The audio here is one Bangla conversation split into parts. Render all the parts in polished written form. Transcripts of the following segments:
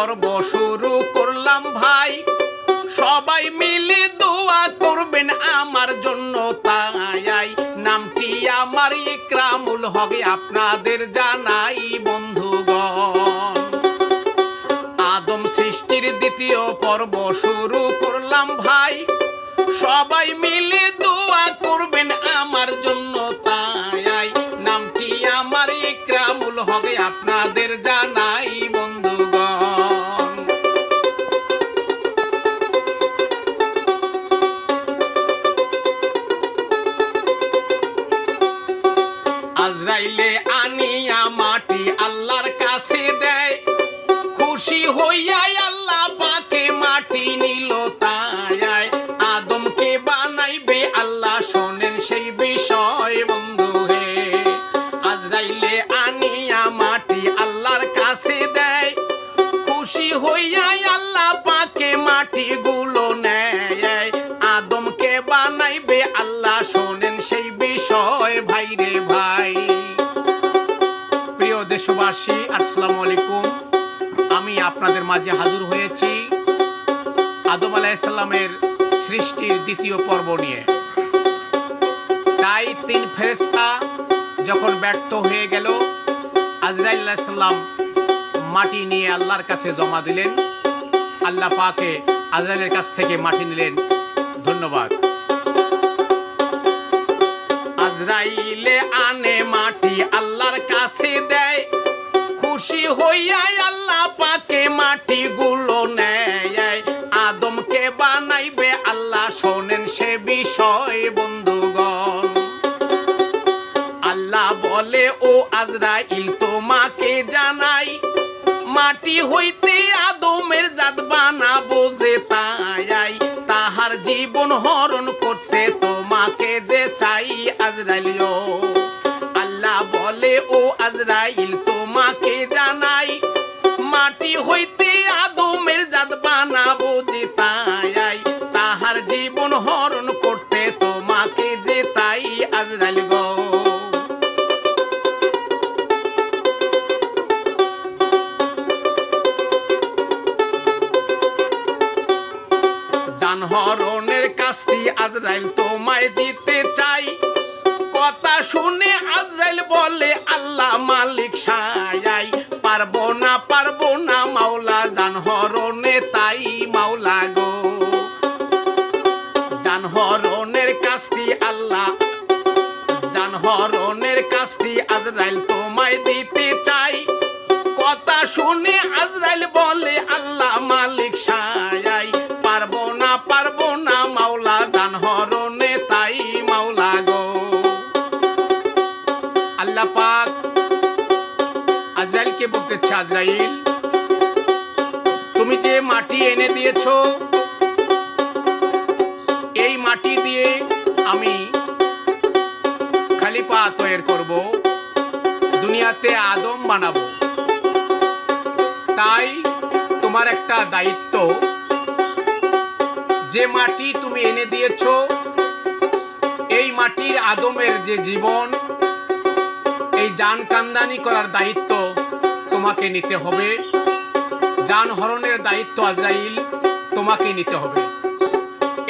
পর্ব শুরু করলাম ভাই, সবাই মিলে দোয়া করবেন আমার জন্য তাই। নামটি আমার ইকরামুল হক, আপনাদের জানাই বন্ধুগণ। আদম সৃষ্টির দ্বিতীয় পর্ব শুরু করলাম ভাই, সবাই মিলে দোয়া করবেন আমার জন্য তাই। নামটি আমার ইকরামুল হক, আপনাদের জানাই বন্ধুগণ। আজরাইলে আনিয়া মাটি আল্লাহর কাছে দেয়, খুশি হইয়া আল্লাহ পাকে মাটি নিল তাই। আদমকে বানাইবে আল্লাহ, শোনেন সেই বিষয় বন্ধু হে। আজরাইলে আনিয়া মাটি আল্লাহর কাছে দেয়, খুশি হইয়া আল্লাহ পাকে মাটি গুলো নেয়। আদমকে বানাইবে আল্লাহ, শোনেন সেই বিষয় ভাই রে ভাই। প্রিয় দেশবাসী, আসসালামু আলাইকুম। আমি আপনাদের মাঝে হাজির হয়েছি আদম আলাইহিস সালামের সৃষ্টির দ্বিতীয় পর্ব নিয়ে। তাই তিন ফেরেশতা যখন ব্যর্থ হয়ে গেল, আজরাইল আলাইহিস সালাম মাটি নিয়ে আল্লাহর কাছে জমা দিলেন। আল্লাহ পাকে আজরাইলের কাছ থেকে মাটি নিলেন। ধন্যবাদ। আজরাইলে আনে মাটি আল্লাহর কাছে দেয়, খুশি হইয়া আল্লাহ পাকে মাটি গুলো নেয়। আদমকে বানাইবে আল্লাহ, শোনেন সে বিষয় বন্ধুগণ। আল্লাহ বলে ও আজরাইল তোমাকে জানাই, মাটি হইতে আদমের জাত বানাবো যে তাই। তাহার জীবন হরণ করতে তোমাকে যে চাই আজরাইল। আল্লাহ বলে ও আজরাইল তোমাকে জানাই, মাটি হইতে আদমের জাত বানাবো যে তাই। তাহার জীবন হরণ করতে তোমাকে যে তাই আজরাইল গো। জানহরণের কাজটি আজরাইল তোমায় দিতে চাই। কথা শুনে আজরাইল বলে আল্লাহ মালিক সায়াই, পারবো না মাওলা জানহরণে তাই মাওলা গো। জানহরণের কাজটি আল্লাহ, জানহরণের কাজটি আজরাইল তোমায় দিতে চাই। কথা শুনে আজরাইল বলে আল্লাহ মালিক সায়াই, পারবো না মাওলা জানহরণে তাই মাওলা গো। আল্লাহ পাক আজরাইলকে বলতেছে, আজরাইল তুমি যে মাটি এনে দিয়েছো, এই মাটি দিয়ে আমি খলিফা তৈরি করব, দুনিয়াতে আদম বানাবো। তাই তোমার একটা দায়িত্ব, যে মাটি তুমি এনে দিয়েছো, এই মাটির আদমের যে জীবন, এই জান কান্দানি করার দায়িত্ব তোমাকে নিতে হবে। জান হরণের দায়িত্ব আজরাইল তোমাকে নিতে হবে।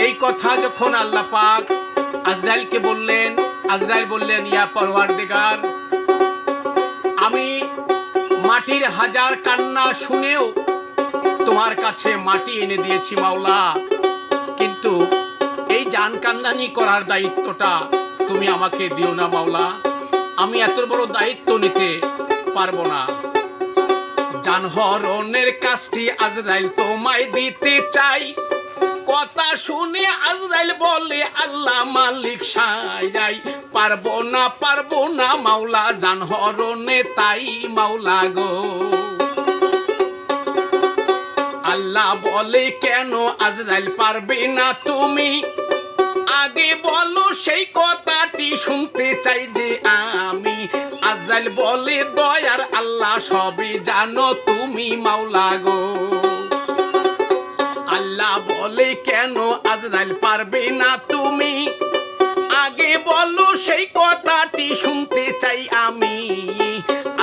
এই কথা যখন আল্লাহ পাক আজরাইলকে বললেন, আজরাইল বললেন, ইয়া পরওয়ারদিগার, আমি মাটির হাজার কান্না শুনেও তোমার কাছে মাটি এনে দিয়েছি মাওলা, কিন্তু এই জান কান্দানি করার দায়িত্বটা তুমি আমাকে দিও না মাওলা, আমি এত বড় দায়িত্ব নিতে পারবো না। জানহরণের কাজটি আজরাইল তোমায় দিতে চাই। কথা শুনে আজরাইল বলে আল্লাহ মালিক সায়াই, পারবো না মাওলা জানহরণে তাই মাওলা গো। আল্লাহ বলে কেন আজরাইল পারবে না তুমি, আগে বলো সেই কথাটি শুনতে চাই যে আমি। আজরাইল বলে দয়ার আল্লাহ সবই জানো তুমি মাওলা গো। আল্লাহ বলে কেন আজরাইল পারবে না তুমি, আগে বলো সেই কথাটি শুনতে চাই আমি।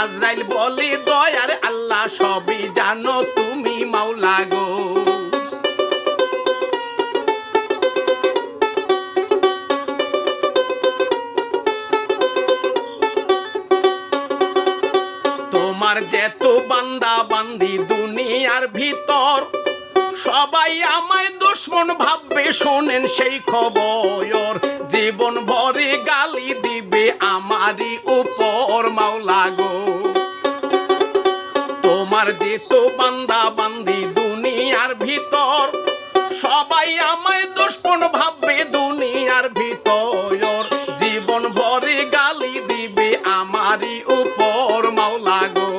আজরাইল বলে দয়ার আল্লাহ সবই জানো তুমি মাওলা গো। তোমার যেত বান্দা বান্দি দুনিয়ার ভিতর, সবাই আমায় দুশ্মন ভাববে, শোনেন সেই খবর। জীবন ভরে গালি দিবে আমারই উপর মাওলা গো। তোমার যেত বান্দা বান্দি দুনিয়ার ভিতর, সবাই আমায় দুশ্মন ভাববে দুনিয়ার ভিতর। জীবন ভরে গালি দিবে আমারই উপর মাওলা গো।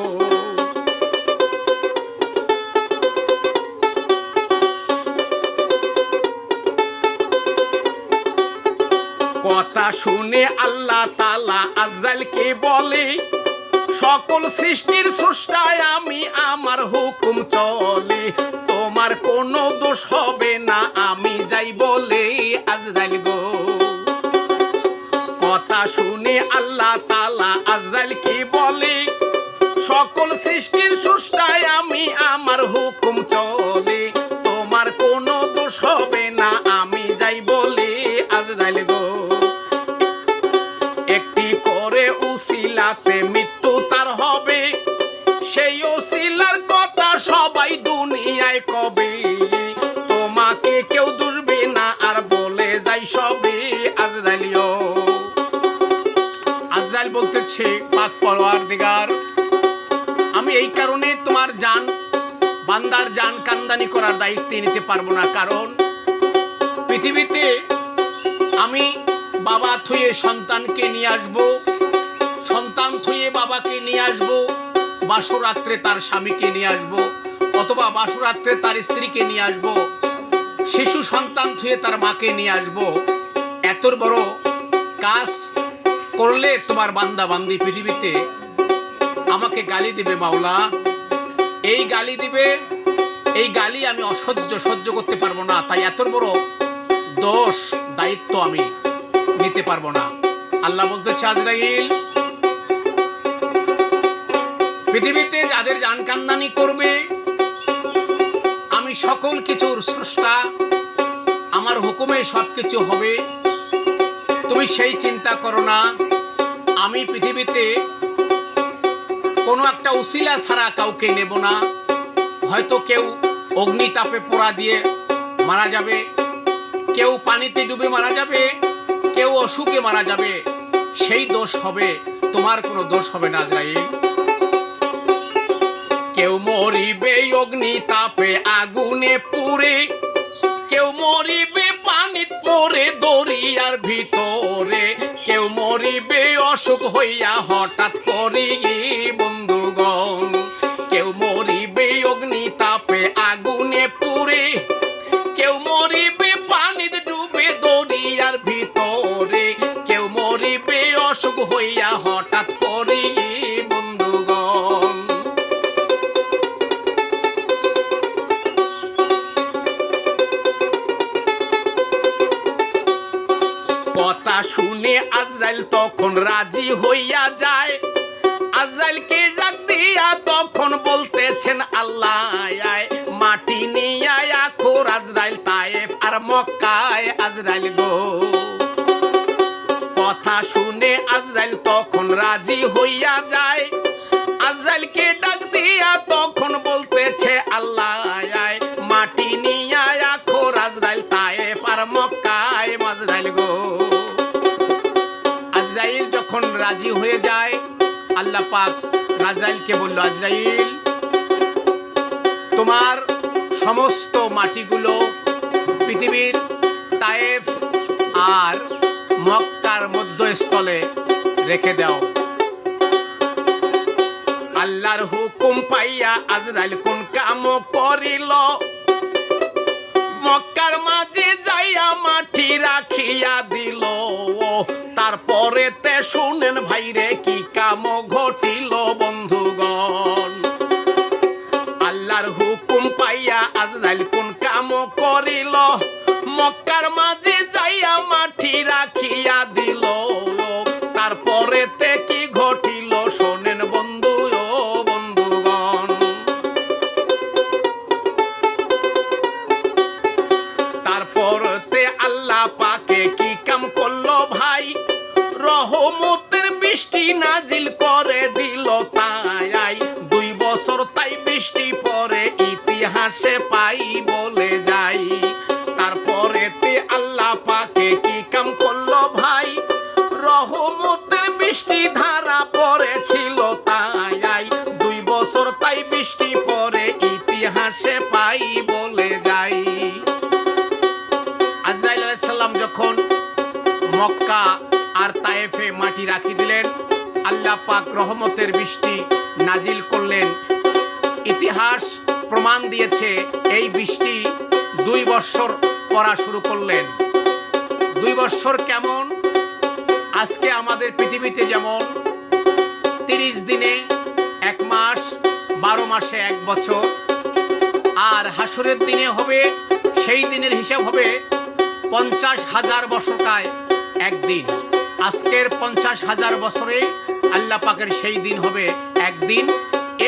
কথা শুনে আল্লাহ তাআলা আজরাইলকে বলে, সকল সৃষ্টির স্রষ্টায় আমি, আমার হুকুম চলে, তোমার কোনো দোষ হবে না আমি যাই বলে আজরাইল গো। কথা শুনে আল্লাহ তাআলা আজরাইলকে বলে, সকল সৃষ্টির স্রষ্টায় আমি, আমার হুকুম চলে, তোমার কোনো দোষ হবে না আমি যাই বলে আজরাইল গো। একটি করে উসিলাতে মৃত্যু তার হবে, সেই উসিলার কথা সবাই দুনিয়ায় কবে, তোমাকে কেউ দুরবে না আর বলে যাই সবে আজরাইলিও। আজরাইল বলতেছে, পাক পরওয়ারদিগার, আমি এই কারণে তোমার জান, বান্দার জান কান্দানি করার দায়িত্ব নিতে পারবো না, কারণ পৃথিবীতে আমি বাবা থুয়ে সন্তানকে নিয়ে আসবো, সন্তান থুয়ে বাবাকে নিয়ে আসবো, বাসরাত্রে তার স্বামীকে নিয়ে আসবো, অথবা বাসরাত্রে তার স্ত্রীকে নিয়ে আসবো, শিশু সন্তান থুয়ে তার মাকে নিয়ে আসবো। এত বড় কাজ করলে তোমার বান্দা বান্দি পৃথিবীতে আমাকে গালি দিবে মাওলা, এই গালি দিবে, এই গালি আমি সহ্য করতে পারবো না, তাই এত বড় দোষ দায়িত্ব আমি নিতে পারবো না। আল্লাহ বলতেছে, আজরাইল, পৃথিবীতে যাদের জান কান্দানি করবে, আমি সকল কিছুর স্রষ্টা, আমার হুকুমে সবকিছু হবে, তুমি সেই চিন্তা করো না। আমি পৃথিবীতে কোনো একটা উসিলা ছাড়া কাউকে নেব না। হয়তো কেউ অগ্নিতাপে পোড়া দিয়ে মারা যাবে, কেউ পানিতে ডুবে মারা যাবে, কেউ অসুখে মারা যাবে, সেই দোষ হবে, তোমার কোনো দোষ হবে না আজরাইল। কেউ মরিবে অগ্নিতাপে আগুনে পুড়ে, কেউ মরিবে পানিত পড়ে দরিয়ার ভিতরে, কেউ মরিবে অসুখ হইয়া হঠাৎ করে বন্ধুগণ, কেউ মরিবে অগ্নিতাপে আগুনে পুড়ে, কেউ মরিবে পানিতে ডুবে দরিয়ার ভিতরে, কেউ মরিবে অসুখ হইয়া হঠাৎ করে বন্ধুগণ। কথা শুনে আজরাইল তখন রাজি হইয়া যায়, আজরাইলকে ডাক দিয়া তখন বলতেছেন আল্লাহ, মাটি নিয়ে আখর আজরাইল তায়েফ আর মক্কায় আজরাইল গো। কথা শুনে আজরাইল তখন রাজি হইয়া যায়, আজরাইলকে ডাক দিয়া তখন বলতেছে আল্লাহ, মাটি নিয়ে আখর আজরাইল তায়েফ আর মক্কায় আজরাইল গো। আজরাইল যখন রাজি হয়ে যায়, আল্লাহ পাক আজরাইলকে বলল, আজরাইল, তোমার সমস্ত মাটিগুলো পৃথিবীর তায়েফ আর মক্কার মধ্যস্থলে রেখে দাও। আল্লাহর হুকুম পাইয়া আজরাইল কোন কাম করিল, মক্কার মাঝে যাইয়া মাটি রাখিয়া দিল। তারপরে তে শুনেন ভাইরে কি কাম ঘটিল বন্ধুগণ। আল্লাহর হুকুম পাইয়া আজরাইল কোন কাম করিল, মক্কার মাঝে যাইয়া মাটি রাখিয়া দিল। তারপরে তে কি ঘটিল শোনেন বন্ধু ও বন্ধুগণ। করে দিল তাই, 2 বছর তাই বৃষ্টি পরে ইতিহাসে পাই বলে যাই। তারপরেতে আল্লাহ পাকে কি কাম করলো ভাই, রহমতের বৃষ্টি ধারা পড়েছিল তাই, 2 বছর তাই বৃষ্টি পরে ইতিহাসে পাই বলে যাই। আজরাইল আলাইহিস সালাম যখন মক্কা আর তায়েফে মাটি রাখি দিলেন, আল্লাহ পাক রহমতের বৃষ্টি নাজিল করলেন। ইতিহাস প্রমাণ দিয়েছে এই বৃষ্টি 2 বছর পড়া শুরু করলেন। 2 বছর কেমন? আজকে আমাদের পৃথিবীতে যেমন 30 দিনে 1 মাস, 12 মাসে 1 বছর, আর হাসরের দিনে হবে, সেই দিনের হিসাব হবে 50,000 বছরটায় 1 দিন। আজকের 50,000 বছরে আল্লাহ পাকের সেই দিন হবে 1 দিন।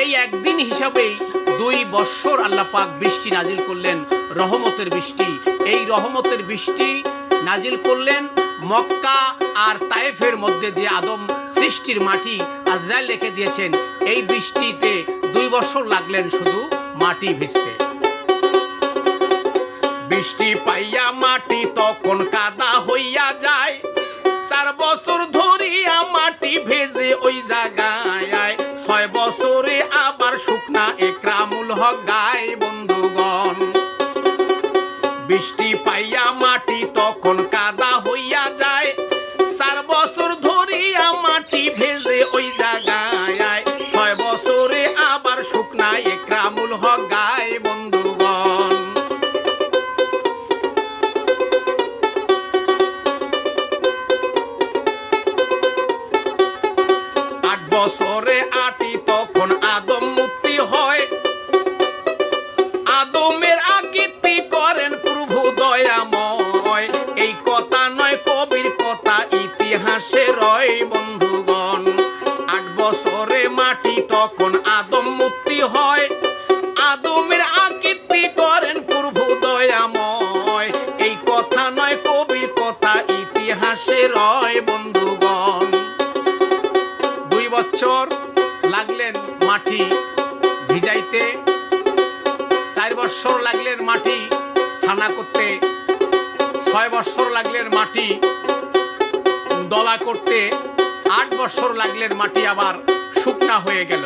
এই 1 দিন হিসাবেই 2 বছর আল্লাহ পাক বৃষ্টি নাজিল করলেন, রহমতের বৃষ্টি। এই রহমতের বৃষ্টি নাজিল করলেন মক্কা আর তায়েফের মধ্যে যে আদম সৃষ্টির মাটি আজরাইল রেখে দিয়েছেন, এই বৃষ্টিতে 2 বছর লাগলেন শুধু মাটি ভিজতে। বৃষ্টি পাইয়া মাটি তখন কাদা হইয়া যায়, 4 বছর ধরিয়া মাটি ভেজে ওই জায়গায়, 6 বছরে আবার শুকনা একরামুল হক গায় বন্ধুগণ। বৃষ্টি পাইয়া মাটি তখন কাদা হইয়া যায়, 4 বছর ধরিয়া মাটি ভেজে ওই জায়গায়, 6 বছরে আবার শুকনা একরামুল হক গায় বন্ধুগণ। 8 বছরে আটি তখন আদম মুক্তি হয়, আদমের আকৃতি করেন প্রভু দয়াময়। এই কথা নয় কবির কথা, ইতিহাসে রয় বন্ধুগণ। 8 বছরে মাটি তখন আদম মুক্তি হয়, আদমের আকৃতি করেন প্রভু দয়াময়। এই কথা নয় কবির কথা, ইতিহাসে রয় বন্ধুগণ। 2 বছর লাগলেন মাটি ভিজাইতে, 4 বছর লাগলেন মাটি ছানা করতে, 6 বছর লাগলেন মাটি দলা করতে, 8 বছর লাগলেন মাটি আবার শুকনা হয়ে গেল।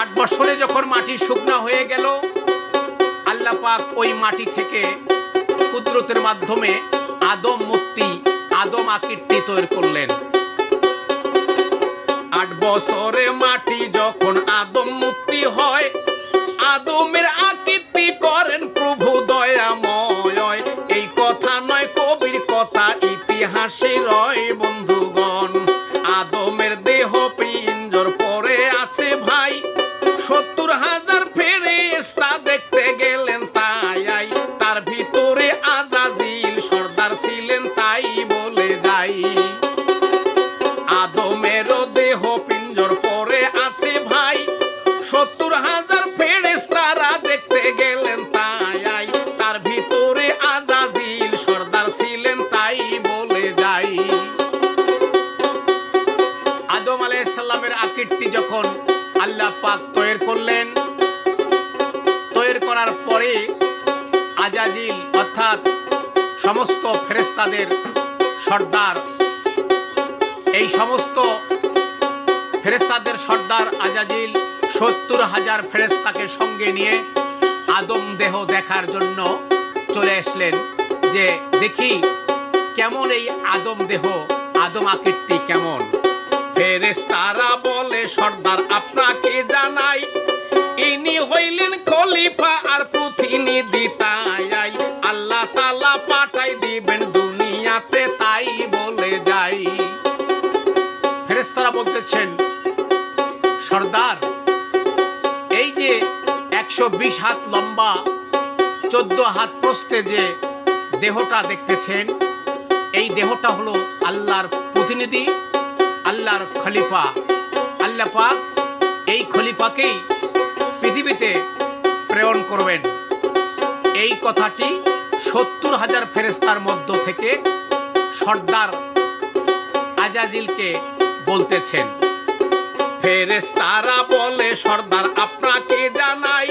8 বছরে যখন মাটি শুকনা হয়ে গেল, আল্লাহ পাক ওই মাটি থেকে কুদরতের মাধ্যমে আদম মূর্তি, আদম আকৃতি তৈরি করলেন। 8 বছরে মাটি যখন আদম মুক্তি হয়, আদমের আকৃতি করেন প্রভু দয়াময়। এই কথা নয় কবির কথা, ইতিহাসে রয় বন্ধুগণ। আদমের দেহ পিঞ্জর পরে আছে ভাই, 70,000 ফেরেশতা দেখতে গেলেন তাই, তার ভিতরে আজাজিল সর্দার ছিলেন তাই বলে যাই। আদমেরও দেহ পিঞ্জর পরে আছে ভাই, 70,000 ফেরেশতারা দেখতে গেলেন তাই, তার ভিতরে আজাজিল সর্দার ছিলেন তাই বলে যাই। আদম আলাইহিস সালামের আকৃতি যখন আল্লাহ পাক তৈরি করলেন, তৈরি করার পরে আজাজিল অর্থাৎ সমস্ত ফেরেশতাদের সর্দার, এই সমস্ত ফেরেশতাদের সর্দার আজাজিল 70,000 ফেরেশতাকে সঙ্গে নিয়ে আদম দেহ দেখার জন্য চলে আসলেন, যে দেখি কেমন এই আদম দেহ, আদম আকৃতি কেমন। ফেরেশতারা বলে সর্দার আপনাকে জানাই, ইনি হইলেন খলিফা আর প্রতিনিধি তাই, আল্লাহ তাআলা পাঠাই দিবেন দুনিয়াতে তাই বলে যাই। ফেরেশতারা বলতেছেন সর্দার, এই যে 120 হাত লম্বা 14 হাত প্রস্থে যে দেহটা দেখতেছেন, এই দেহটা হলো আল্লাহর প্রতিনিধি, আল্লাহর খলিফা। আল্লাহ পাক এই খলিফাকেই পৃথিবীতে প্রেরণ করবেন। এই কথাটি 70,000 ফেরেশতার মধ্য থেকে সর্দার আজাজিলকে বলতেছেন। ফেরেশতারা বলে সর্দার আপনাকে জানাই,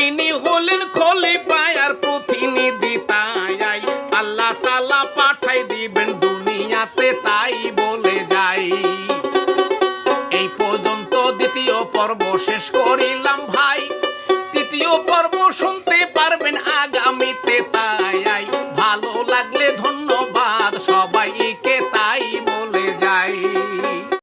ইনি হলেন খলিফা আর প্রতিনিধি, তাই আল্লাহ তাআলা পাঠাই দিবেন দুনিয়াতে, তাই বলে যাই। এই পর্যন্ত দ্বিতীয় পর্ব শেষ করিলাম ভাই।